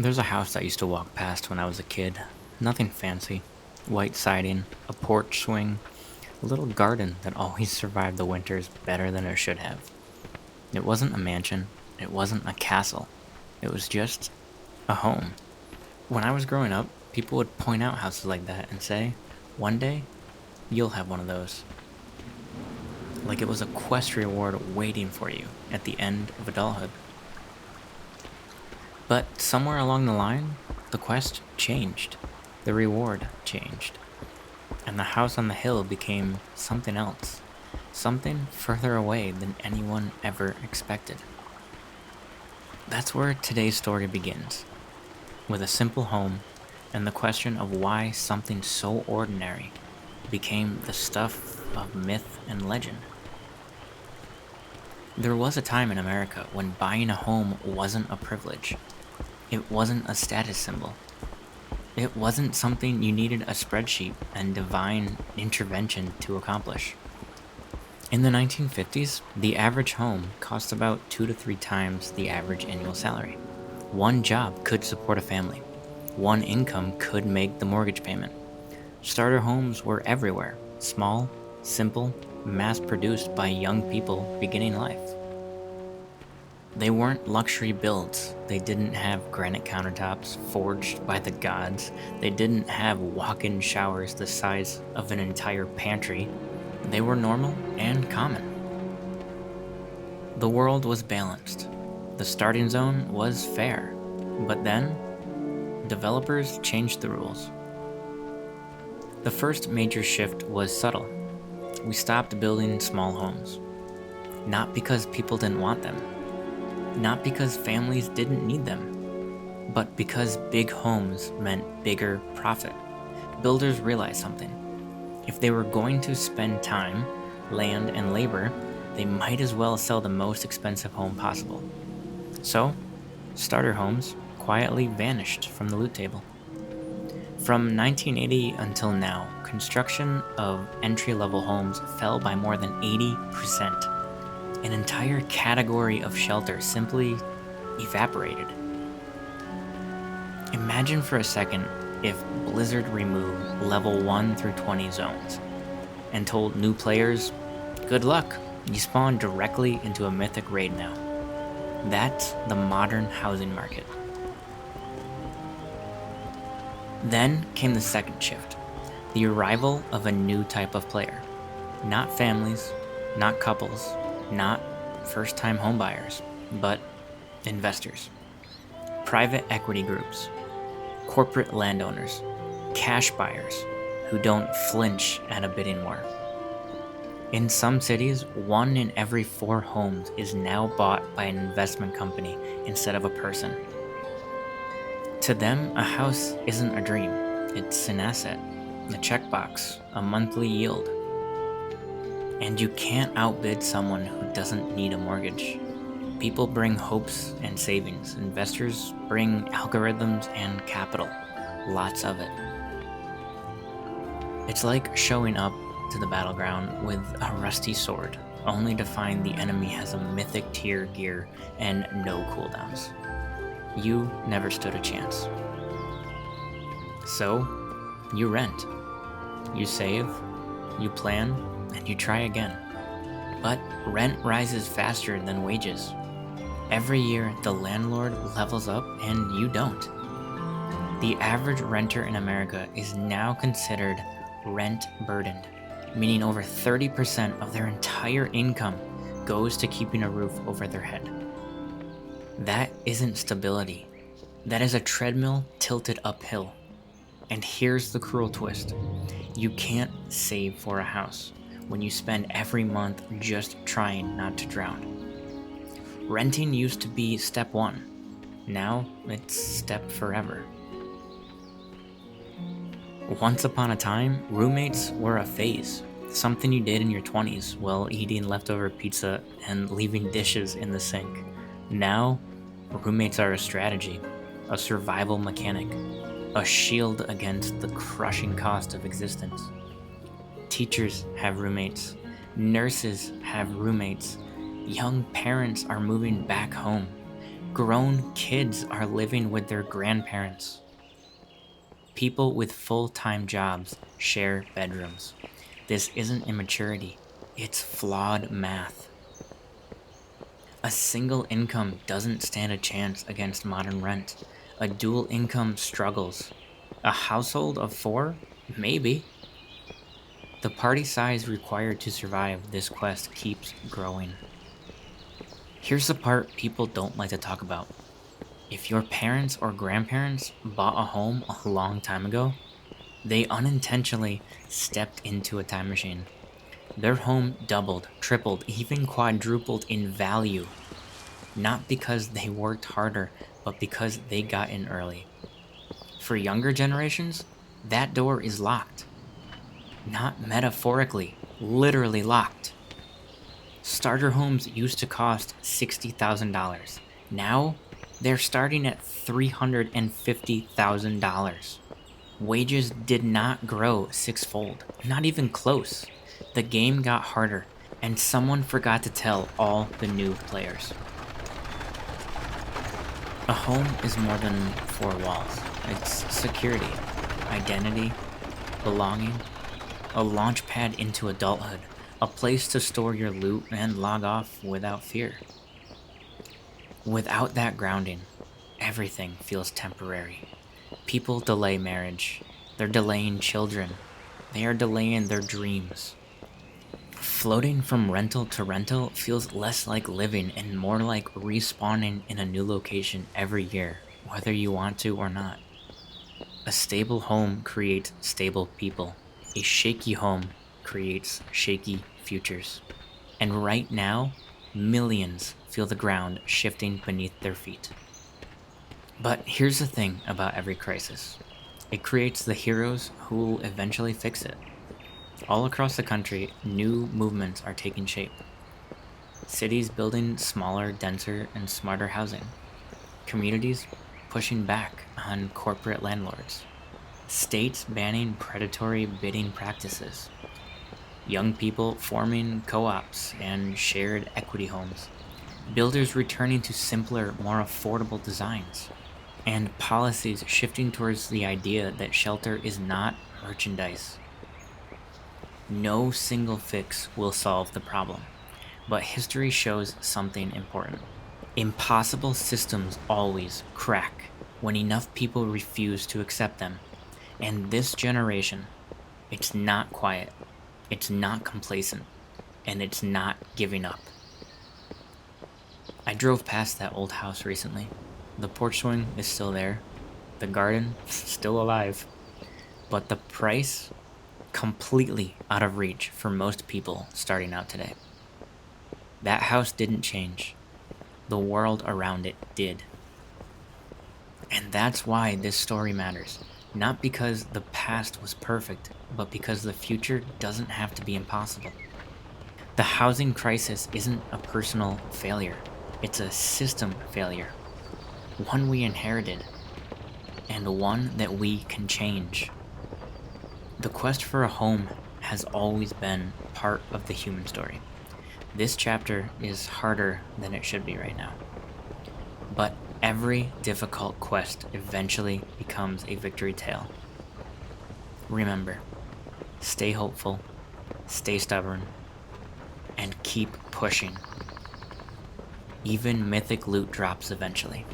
There's a house I used to walk past when I was a kid. Nothing fancy. White siding, a porch swing, a little garden that always survived the winters better than it should have. It wasn't a mansion. It wasn't a castle. It was just a home. When I was growing up, people would point out houses like that and say, one day, you'll have one of those. Like it was a quest reward waiting for you at the end of adulthood. But somewhere along the line, the quest changed. The reward changed. And the house on the hill became something else. Something further away than anyone ever expected. That's where today's story begins. With a simple home and the question of why something so ordinary became the stuff of myth and legend. There was a time in America when buying a home wasn't a privilege. It wasn't a status symbol. It wasn't something you needed a spreadsheet and divine intervention to accomplish. In the 1950s, the average home cost about 2 to 3 times the average annual salary. One job could support a family. One income could make the mortgage payment. Starter homes were everywhere, small, simple, mass-produced by young people beginning life. They weren't luxury builds. They didn't have granite countertops forged by the gods. They didn't have walk-in showers the size of an entire pantry. They were normal and common. The world was balanced. The starting zone was fair. But then, developers changed the rules. The first major shift was subtle. We stopped building small homes. Not because people didn't want them. Not because families didn't need them, but because big homes meant bigger profit. Builders realized something. If they were going to spend time, land, and labor, they might as well sell the most expensive home possible. So, starter homes quietly vanished from the loot table. From 1980 until now, construction of entry-level homes fell by more than 80%. An entire category of shelter simply evaporated. Imagine for a second if Blizzard removed level 1 through 20 zones and told new players, good luck, you spawn directly into a mythic raid now. That's the modern housing market. Then came the second shift, the arrival of a new type of player. Not families, not couples, not first-time homebuyers, but investors, private equity groups, corporate landowners, cash buyers who don't flinch at a bidding war. In some cities, 1 in every 4 homes is now bought by an investment company instead of a person. To them, a house isn't a dream, it's an asset, a checkbox, a monthly yield. And you can't outbid someone who doesn't need a mortgage. People bring hopes and savings. Investors bring algorithms and capital. Lots of it. It's like showing up to the battleground with a rusty sword, only to find the enemy has a mythic tier gear and no cooldowns. You never stood a chance. So, you rent. You save. You plan. And you try again. But rent rises faster than wages. Every year, the landlord levels up and you don't. The average renter in America is now considered rent burdened, meaning over 30% of their entire income goes to keeping a roof over their head. That isn't stability. That is a treadmill tilted uphill. And here's the cruel twist. You can't save for a house when you spend every month just trying not to drown. Renting used to be step 1. Now it's step forever. Once upon a time, roommates were a phase. Something you did in your 20s while eating leftover pizza and leaving dishes in the sink. Now, roommates are a strategy, a survival mechanic, a shield against the crushing cost of existence. Teachers have roommates. Nurses have roommates. Young parents are moving back home. Grown kids are living with their grandparents. People with full-time jobs share bedrooms. This isn't immaturity, it's flawed math. A single income doesn't stand a chance against modern rent. A dual income struggles. A household of four? Maybe. The party size required to survive this quest keeps growing. Here's the part people don't like to talk about. If your parents or grandparents bought a home a long time ago, they unintentionally stepped into a time machine. Their home doubled, tripled, even quadrupled in value. Not because they worked harder, but because they got in early. For younger generations, that door is locked. Not metaphorically, literally locked. Starter homes used to cost $60,000. Now, they're starting at $350,000. Wages did not grow sixfold, not even close. The game got harder, and someone forgot to tell all the new players. A home is more than four walls. It's security, identity, belonging, a launch pad into adulthood, a place to store your loot and log off without fear. Without that grounding, everything feels temporary. People delay marriage. They're delaying children. They are delaying their dreams. Floating from rental to rental feels less like living and more like respawning in a new location every year, whether you want to or not. A stable home creates stable people. A shaky home creates shaky futures. And right now, millions feel the ground shifting beneath their feet. But here's the thing about every crisis. It creates the heroes who will eventually fix it. All across the country, new movements are taking shape. Cities building smaller, denser, and smarter housing. Communities pushing back on corporate landlords. States banning predatory bidding practices. Young people forming co-ops and shared equity homes. Builders returning to simpler, more affordable designs. And policies shifting towards the idea that shelter is not merchandise. No single fix will solve the problem, but history shows something important. Impossible systems always crack when enough people refuse to accept them. And this generation, it's not quiet, it's not complacent, and it's not giving up. I drove past that old house recently. The porch swing is still there, the garden still alive, but the price completely out of reach for most people starting out today. That house didn't change. The world around it did. And that's why this story matters. Not because the past was perfect, but because the future doesn't have to be impossible. The housing crisis isn't a personal failure. It's a system failure. One we inherited, and one that we can change. The quest for a home has always been part of the human story. This chapter is harder than it should be right now. But every difficult quest eventually becomes a victory tale. Remember, stay hopeful, stay stubborn, and keep pushing. Even mythic loot drops eventually.